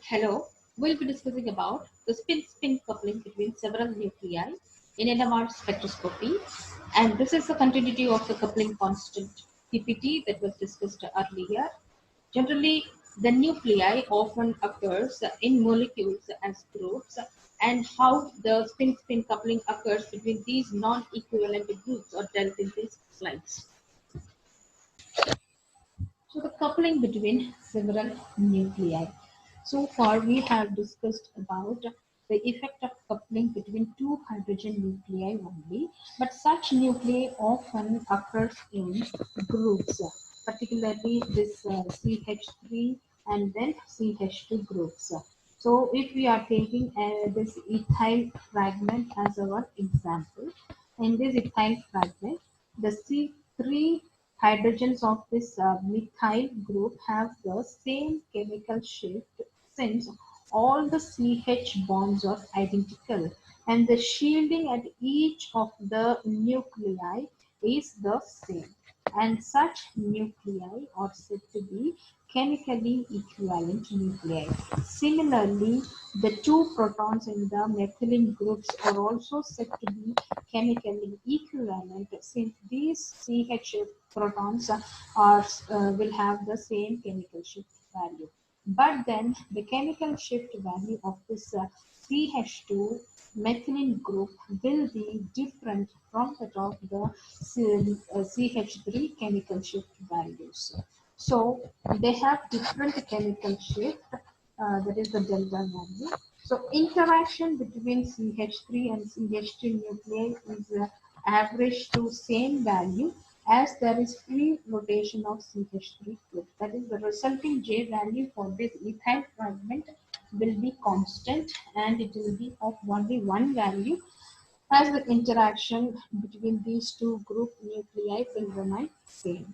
Hello, we'll be discussing about the spin-spin coupling between several nuclei in NMR spectroscopy, and this is the continuity of the coupling constant PPT that was discussed earlier. Generally, the nuclei often occurs in molecules as groups, and how the spin-spin coupling occurs between these non-equivalent groups are dealt in these slides. So the coupling between several nuclei. So far we have discussed about the effect of coupling between two hydrogen nuclei only, but such nuclei often occurs in groups, particularly this CH3 and then CH2 groups. So if we are taking this ethyl fragment as our example, in this ethyl fragment, the C3 hydrogens of this methyl group have the same chemical shift since all the CH bonds are identical and the shielding at each of the nuclei is the same, and such nuclei are said to be chemically equivalent nuclei. Similarly, the two protons in the methylene groups are also said to be chemically equivalent since these CH protons will have the same chemical shift value. But then the chemical shift value of this CH2 methylene group will be different from that of the CH3 chemical shift values. So they have different chemical shift, that is the delta value. So interaction between CH3 and CH2 nuclei is average to same value as there is free rotation of CH3 group. That is the resulting J value for this ethyl fragment will be constant and it will be of only one value as the interaction between these two group nuclei will remain same.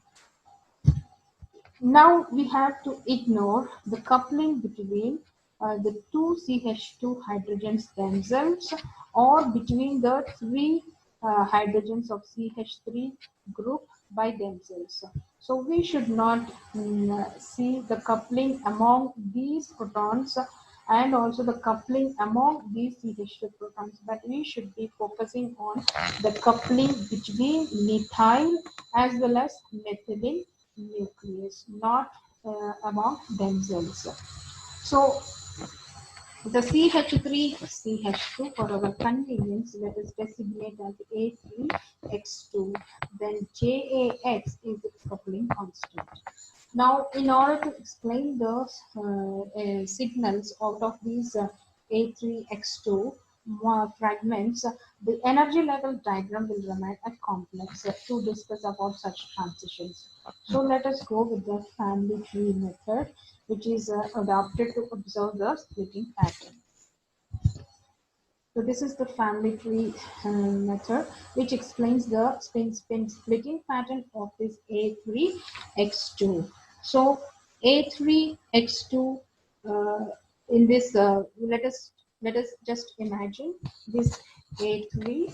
Now we have to ignore the coupling between the two CH2 hydrogens themselves or between the three hydrogens of CH3 group by themselves. So we should not see the coupling among these protons and also the coupling among these CH2 protons, but we should be focusing on the coupling between methyl as well as methylene nucleus, not among themselves. So the CH3, CH2 for our convenience, let us designate as A3X2. Then JAX is its coupling constant. Now, in order to explain the signals out of these A3X2 fragments, the energy level diagram will remain a complex to discuss about such transitions. So let us go with the family tree method, which is adapted to observe the splitting pattern. So this is the family tree method, which explains the spin-spin splitting pattern of this A3X2. So A3X2 in this, let us just imagine this A3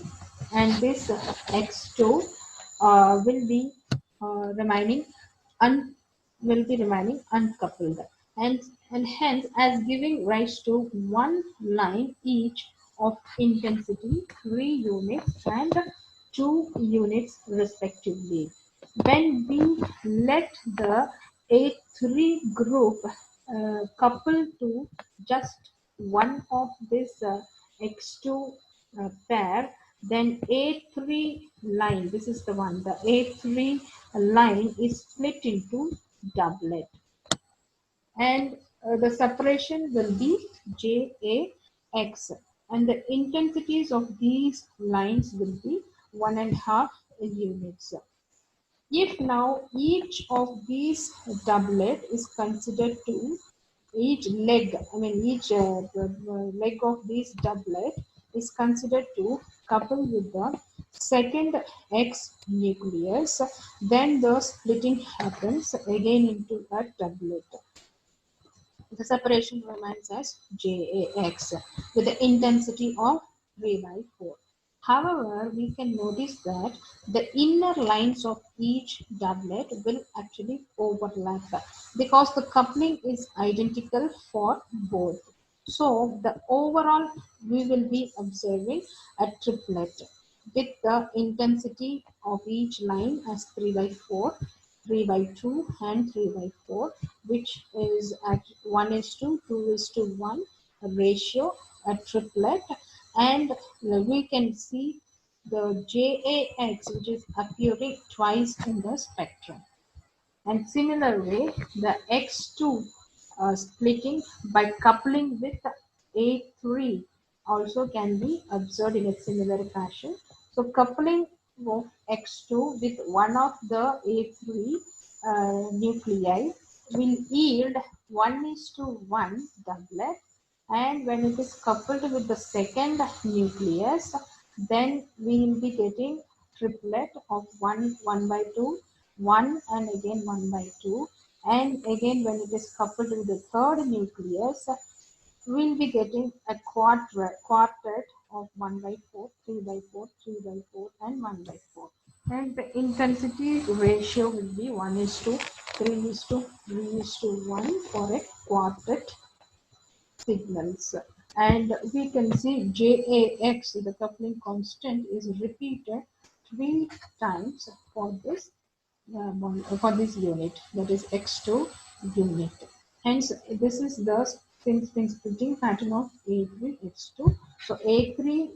and this X2 will be remaining uncoupled, and hence as giving rise to one line each of intensity 3 units and 2 units respectively. When we let the A3 group couple to just one of this X2 pair, then A3 line, this is the one, the A3 line is split into doublet, and the separation will be JAX, and the intensities of these lines will be 1.5 units. If now each of these doublet is considered to each leg, each leg of this doublet is considered to couple with the second X nucleus, then the splitting happens again into a doublet. The separation remains as JAX with the intensity of 3 by 4. However, we can notice that the inner lines of each doublet will actually overlap because the coupling is identical for both. So the overall we will be observing a triplet with the intensity of each line as 3 by 4, 3 by 2 and 3 by 4, which is at 1 is to 2 is to 1 ratio, a triplet. And we can see the JAX, which is appearing twice in the spectrum. And similar way, the X2 splitting by coupling with A3 also can be observed in a similar fashion. So coupling of X2 with one of the A3 nuclei will yield 1 is to 1 doublet, and when it is coupled with the second nucleus, then we will be getting triplet of 1 by 2, 1 and again 1 by 2, and again when it is coupled with the third nucleus, we'll be getting a quartet of 1 by 4, 3 by 4, 3 by 4 and 1 by 4. And the intensity ratio will be 1 is to 3 is to 3 is to 1 for a quartet signals. And we can see JAX, the coupling constant, is repeated 3 times for this unit, that is X2 unit. Hence, this is the spin splitting pattern of A3 X2. So A3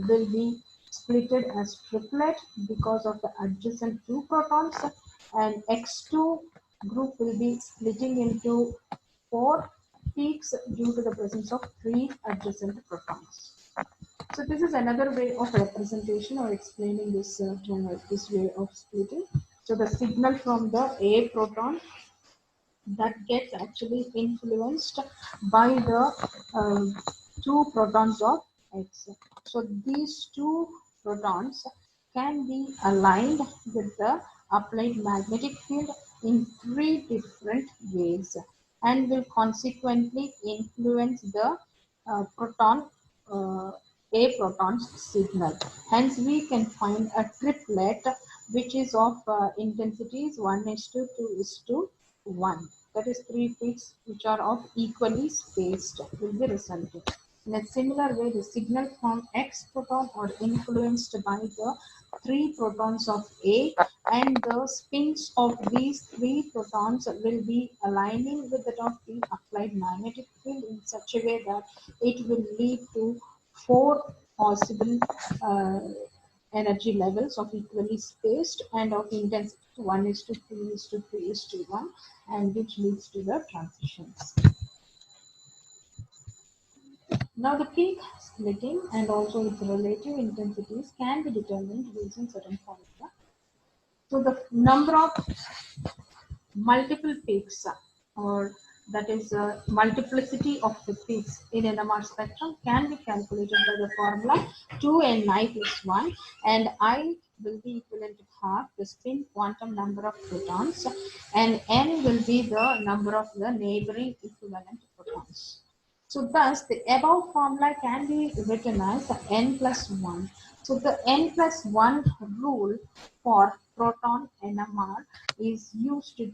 will be splitted as triplet because of the adjacent 2 protons, and X2 group will be splitting into 4 peaks due to the presence of 3 adjacent protons. So this is another way of representation or explaining this way of splitting. So the signal from the A proton that gets actually influenced by the 2 protons of X. So these 2 protons can be aligned with the applied magnetic field in 3 different ways and will consequently influence the proton uh, A proton's signal. Hence, we can find a triplet which is of intensities 1 is to 2 is to 1. That is 3 peaks which are of equally spaced will be resulting. In a similar way, the signal from X proton are influenced by the 3 protons of A, and the spins of these 3 protons will be aligning with that of the applied magnetic field in such a way that it will lead to 4 possible energy levels of equally spaced and of intensity 1 is to 2 is to 3 is to 1, and which leads to the transitions. Now the peak splitting and also its relative intensities can be determined using certain formula. So the number of multiple peaks, or that is multiplicity of the peaks in NMR spectrum, can be calculated by the formula 2Ni plus 1, and I will be equivalent to half the spin quantum number of protons, and N will be the number of the neighboring equivalent protons. So thus the above formula can be written as N plus 1. So the N plus 1 rule for proton NMR is used to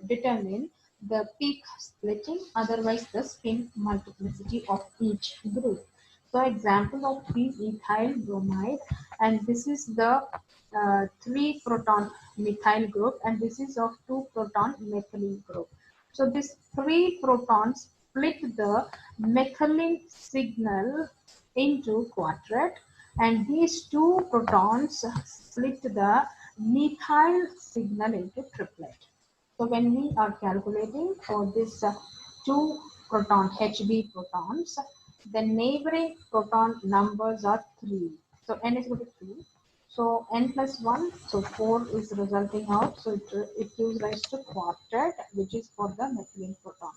determine the peak splitting, otherwise the spin multiplicity of each group. So example of 3-ethyl bromide, and this is the 3 proton methyl group, and this is of 2 proton methylene group. So this 3 protons split the methylene signal into quartet, and these 2 protons split the methyl signal into triplet. So when we are calculating for this 2 proton Hb protons, the neighboring proton numbers are 3. So n is equal to 3. So n plus 1, so 4 is resulting out. So it gives rise to quartet, which is for the methylene proton.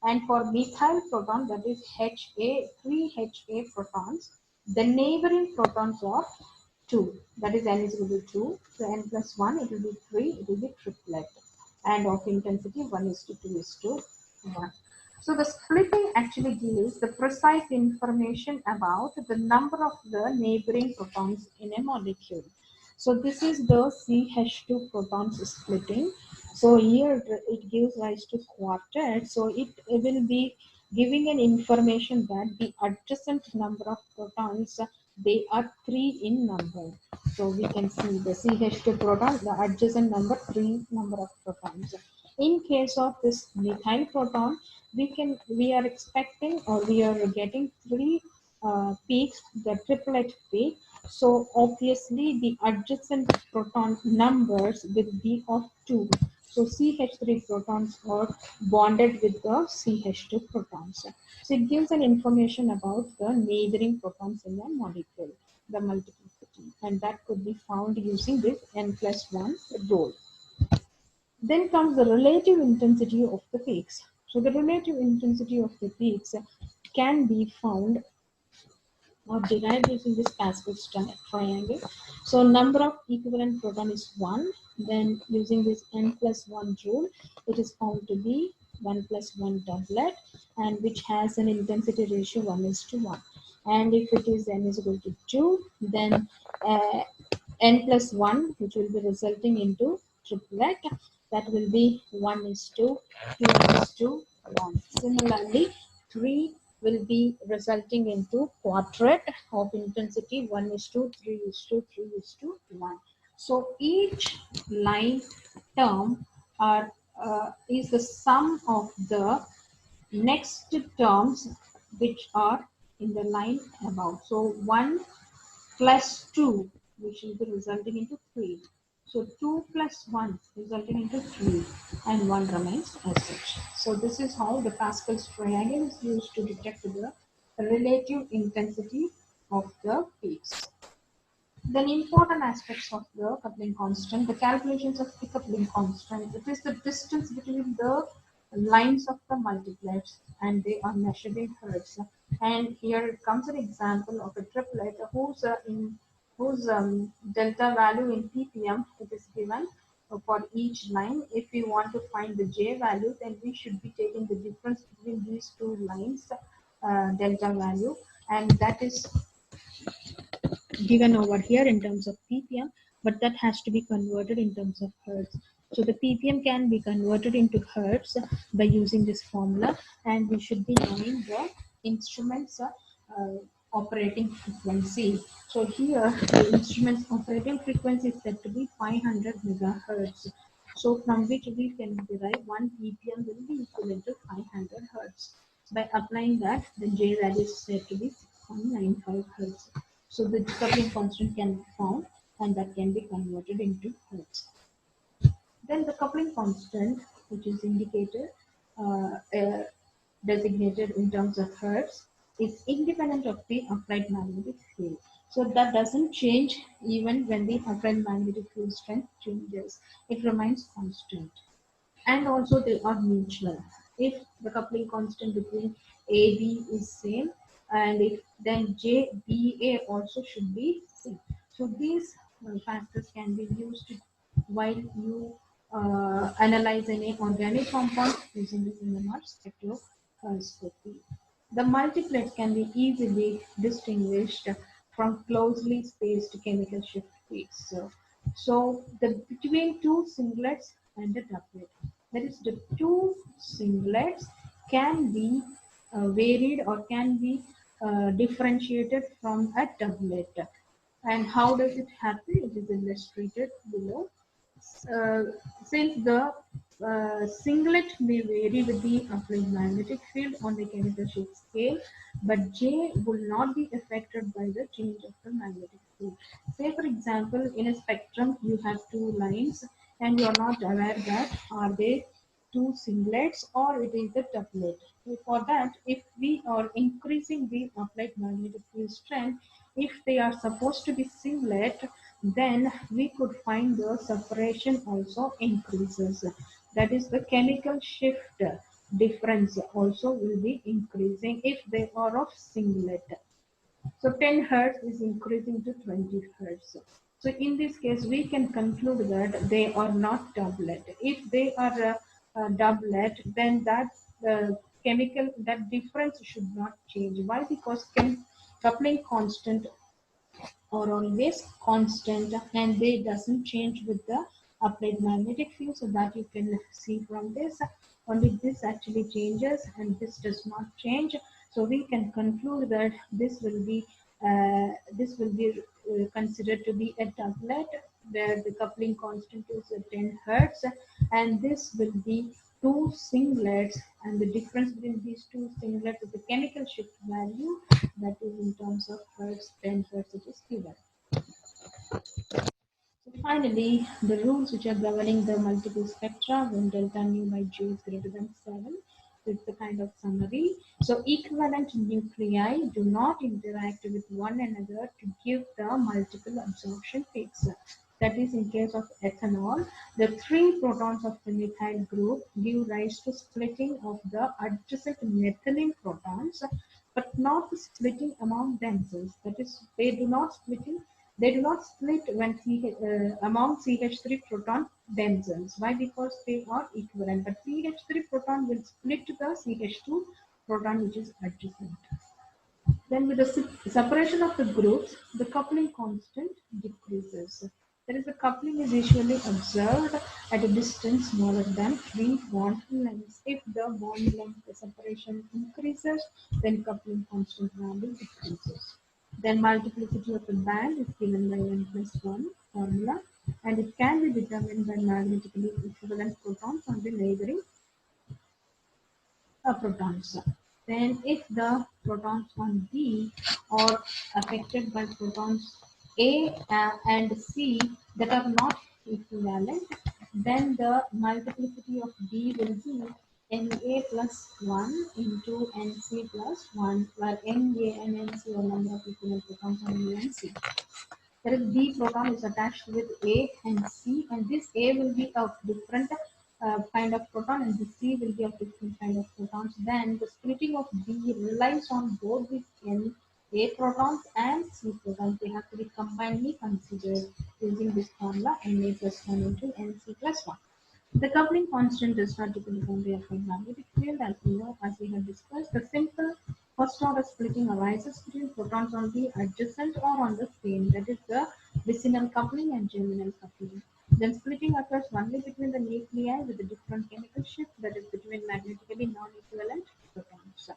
And for methyl proton, that is HA, 3 HA protons, the neighboring protons are 2. That is n is equal to 2. So n plus 1, it will be 3, it will be triplet. And of intensity 1 is to 2 is to 1. So the splitting actually gives the precise information about the number of the neighboring protons in a molecule. So this is the CH2 protons splitting. So here it gives rise to quartet. So it will be giving an information that the adjacent number of protons, they are 3 in number. So we can see the CH2 proton, the adjacent number 3 number of protons. In case of this methyl proton, we are expecting, or we are getting 3 peaks, the triplet peak. So obviously the adjacent proton numbers will be of 2. So CH3 protons are bonded with the CH2 protons. So it gives an information about the neighboring protons in the molecule, the multiplicity, and that could be found using this n+1 rule. Then comes the relative intensity of the peaks. So the relative intensity of the peaks can be found or derived using this Pascal's triangle. So number of equivalent proton is 1. Then using this n+1 rule, it is found to be 1 plus 1 doublet, and which has an intensity ratio 1:1. And if it is n is equal to 2, then n+1, which will be resulting into triplet, that will be 1:2, 2:1. Similarly, 3 will be resulting into quartet of intensity 1:3:3:1. So each line term is the sum of the next terms which are in the line above. So 1 plus 2, which will be resulting into 3. So 2 plus 1 resulting into 3, and 1 remains as such. So this is how the Pascal's triangle is used to detect the relative intensity of the peaks. Then important aspects of the coupling constant, the calculations of the coupling constant. It is the distance between the lines of the multiplets, and they are measured in hertz. And here comes an example of a triplet whose delta value in ppm it is given for each line. If we want to find the J value, then we should be taking the difference between these two lines delta value, and that is given over here in terms of ppm, but that has to be converted in terms of hertz. So the ppm can be converted into hertz by using this formula, and we should be knowing the instruments operating frequency. So here the instrument's operating frequency is said to be 500 megahertz. So from which we can derive 1 ppm will be equivalent to 500 hertz. By applying that, the J value is said to be 6.95 hertz. So the coupling constant can be found, and that can be converted into hertz. Then the coupling constant, which is indicated, designated in terms of hertz, is independent of the applied magnetic field. So that doesn't change even when the applied magnetic field strength changes. It remains constant. And also they are mutual. If the coupling constant between AB is same, and if then JBA also should be same. So these factors can be used while you analyze any organic compound using the NMR spectroscopy. The multiplets can be easily distinguished from closely spaced chemical shift peaks. So the between two singlets and a doublet, that is, the two singlets can be varied or can be differentiated from a doublet. And how does it happen? It is illustrated below. Uh, since the singlet may vary with the applied magnetic field on the chemical shift scale, but J will not be affected by the change of the magnetic field. Say, for example, in a spectrum, you have two lines, and you are not aware that are they two singlets or it is a doublet. For that, if we are increasing the applied magnetic field strength, if they are supposed to be singlet, then we could find the separation also increases. That is, the chemical shift difference also will be increasing if they are of singlet. So 10 hertz is increasing to 20 hertz. So in this case, we can conclude that they are not doublet. If they are a doublet, then that chemical, that difference should not change. Why? Because coupling constant are always constant and they doesn't change with the applied magnetic field. So that you can see from this, only this actually changes and this does not change. So we can conclude that this will be considered to be a doublet where the coupling constant is 10 hertz, and this will be two singlets, and the difference between these two singlets is the chemical shift value, that is in terms of hertz, 10 hertz it is given. So finally, the rules which are governing the multiple spectra when delta nu by J is greater than 7. So it's a kind of summary. So equivalent nuclei do not interact with one another to give the multiple absorption peaks. That is, in case of ethanol, the 3 protons of the methyl group give rise to splitting of the adjacent methylene protons, but not splitting among themselves. That is, they do not split when among CH3 proton themselves. Why? Because they are equivalent. But CH3 proton will split the CH2 proton which is adjacent. Then with the separation of the groups, the coupling constant decreases. That is, the coupling is usually observed at a distance smaller than 3 bond lengths. If the bond length, the separation increases, then coupling constant value decreases. Then multiplicity of the band is given by n plus 1 formula, and it can be determined by magnetically equivalent protons on the neighboring protons. Then if the protons on B are affected by protons A and C that are not equivalent, then the multiplicity of B will be Na plus 1 into Nc plus 1, where Na and Nc are number of equivalent protons on A and C. There is B proton is attached with A and C, and this A will be of different kind of proton and the C will be of different kind of protons. Then the splitting of B relies on both the A protons and C protons. They have to be combinedly considered using this formula Na plus 1 into Nc plus 1. The coupling constant does not depend upon the applied magnetic field, as we know, as we have discussed. The simple first order splitting arises between protons on the adjacent or on the same, that is the vicinal coupling and germinal coupling. Then splitting occurs only between the nuclei with a different chemical shift, that is between magnetically non-equivalent protons.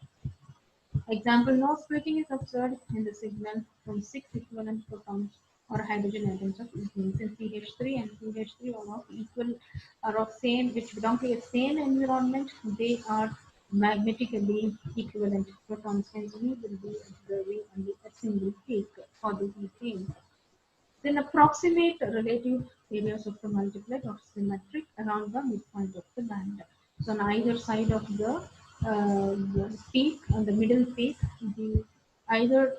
Example, no splitting is observed in the signal from 6 equivalent protons or hydrogen atoms of equal, since CH3 and CH3 are of equal, are of same, which belong to the same environment, they are magnetically equivalent protons, hence we will be observing only a single peak for the ethane. Then approximate relative areas of the multiplet are symmetric around the midpoint of the band. So on either side of the peak, on the middle peak, the either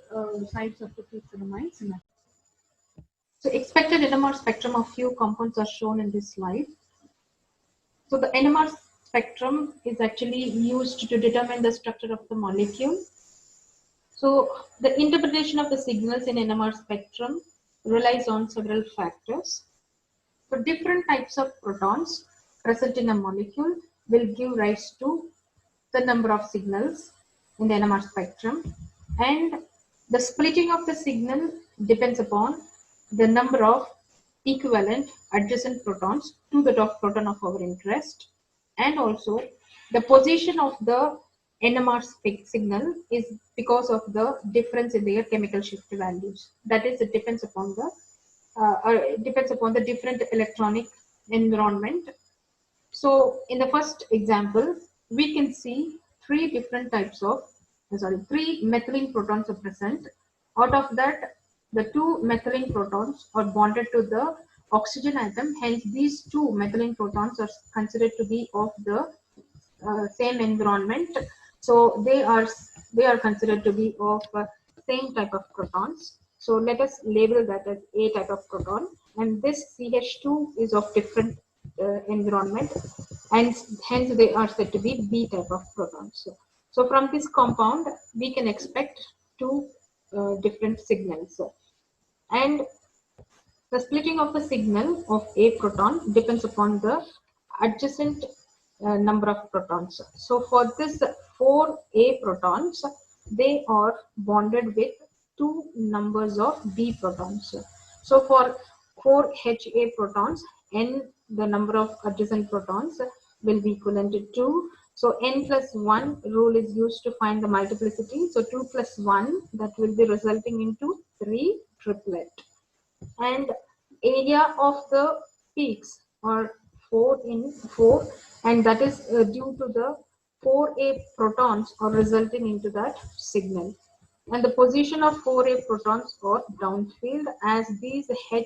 sides of the peaks remain symmetric. So expected NMR spectrum of few compounds are shown in this slide. So the NMR spectrum is actually used to determine the structure of the molecule. So the interpretation of the signals in NMR spectrum relies on several factors. So different types of protons present in a molecule will give rise to the number of signals in the NMR spectrum, and the splitting of the signal depends upon the number of equivalent adjacent protons to the proton of our interest, and also the position of the NMR signal is because of the difference in their chemical shift values. That is, it depends upon the different electronic environment. So in the first example, we can see three methylene protons are present. Out of that, the 2 methylene protons are bonded to the oxygen atom. Hence, these 2 methylene protons are considered to be of the same environment. So they are considered to be of same type of protons. So let us label that as A type of proton, and this CH2 is of different environment, and hence they are said to be B type of protons. So from this compound, we can expect 2 different signals, and the splitting of the signal of A proton depends upon the adjacent number of protons. So for this 4a protons, they are bonded with two numbers of b protons. So for 4 Ha protons, n, the number of adjacent protons, will be equivalent to 2. So n plus 1 rule is used to find the multiplicity. So 2 plus 1, that will be resulting into 3 triplet. And area of the peaks are 4 in 4, and that is due to the 4a protons are resulting into that signal. And the position of 4a protons are downfield, as these Ha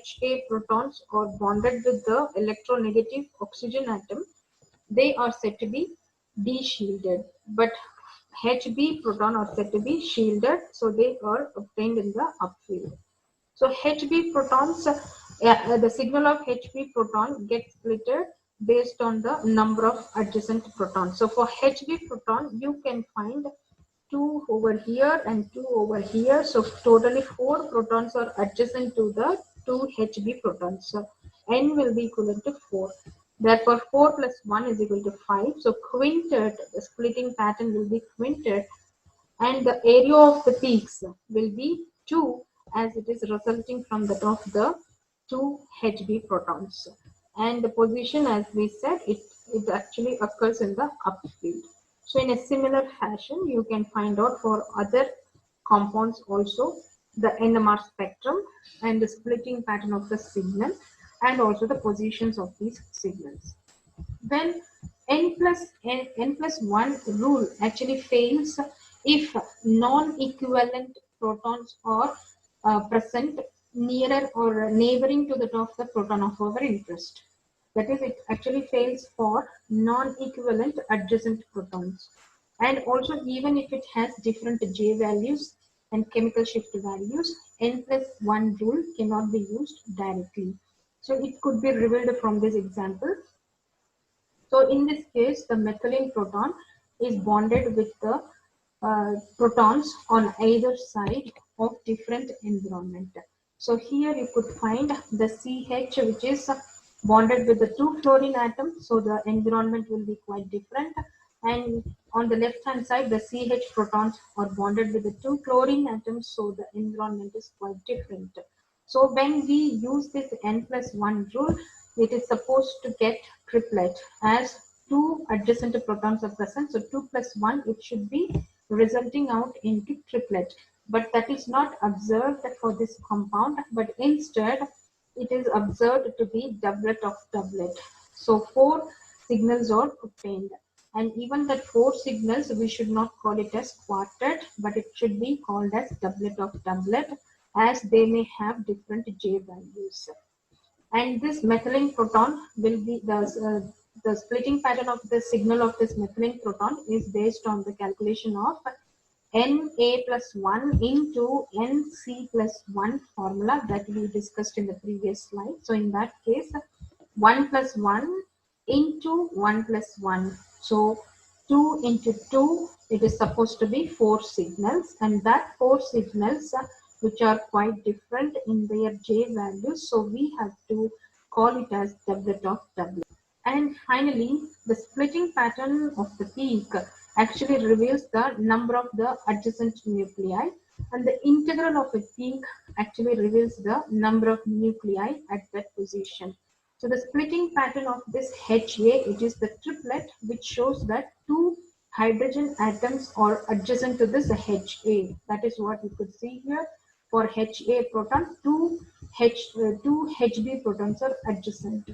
protons are bonded with the electronegative oxygen atom. They are said to be de-shielded, but Hb proton are said to be shielded, so they are obtained in the upfield. So Hb protons, the signal of Hb proton gets splitted based on the number of adjacent protons. So for Hb proton, you can find 2 over here and 2 over here. So totally 4 protons are adjacent to the 2 Hb protons. So n will be equivalent to 4. Therefore 4 plus 1 is equal to 5. So quintet, the splitting pattern will be quintet, and the area of the peaks will be 2, as it is resulting from the of the 2 Hb protons. And the position, as we said, it actually occurs in the upfield. So in a similar fashion, you can find out for other compounds also the NMR spectrum and the splitting pattern of the signal, and also the positions of these signals. When n plus 1 rule actually fails if non-equivalent protons are present nearer or neighboring to the top of the proton of our interest. That is, it actually fails for non-equivalent adjacent protons. And also, even if it has different J values and chemical shift values, n plus 1 rule cannot be used directly. So it could be revealed from this example. So in this case, the methylene proton is bonded with the protons on either side of different environment. So here you could find the CH, which is bonded with the 2 fluorine atoms. So the environment will be quite different. And on the left hand side, the CH protons are bonded with the 2 chlorine atoms. So the environment is quite different. So when we use this n plus 1 rule, it is supposed to get triplet, as 2 adjacent protons are present. So 2 plus 1, it should be resulting out into triplet. But that is not observed for this compound, but instead it is observed to be doublet of doublet. So 4 signals are obtained. And even that 4 signals, we should not call it as quartet, but it should be called as doublet of doublet, as they may have different J values. And this methylene proton will be the splitting pattern of the signal of this methylene proton is based on the calculation of Na plus 1 into Nc plus 1 formula that we discussed in the previous slide. So in that case, 1 plus 1 into 1 plus 1. So 2 into 2, it is supposed to be 4 signals, and that 4 signals which are quite different in their J values. So we have to call it as doublet of doublet. And finally, the splitting pattern of the peak actually reveals the number of the adjacent nuclei, and the integral of a peak actually reveals the number of nuclei at that position. So the splitting pattern of this Ha, it is the triplet, which shows that 2 hydrogen atoms are adjacent to this Ha. That is what you could see here. For Ha proton, 2 Hb protons are adjacent.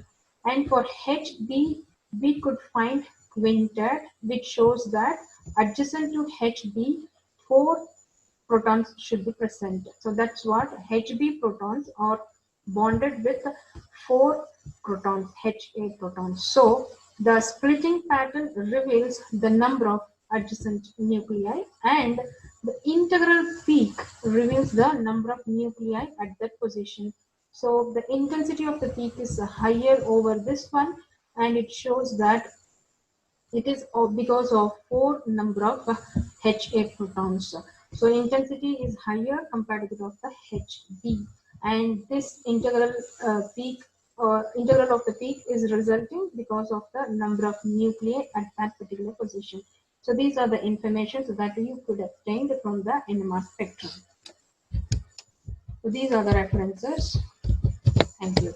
And for Hb, we could find quintet, which shows that adjacent to Hb, 4 protons should be present. So that's what Hb protons are bonded with 4 protons, Ha protons. So the splitting pattern reveals the number of adjacent nuclei, and the integral peak reveals the number of nuclei at that position. So the intensity of the peak is higher over this one, and it shows that it is because of 4 number of Ha protons. So intensity is higher compared to that of the Hb, and this integral peak integral of the peak is resulting because of the number of nuclei at that particular position. So these are the information that you could obtain from the NMR spectrum. So these are the references. Thank you.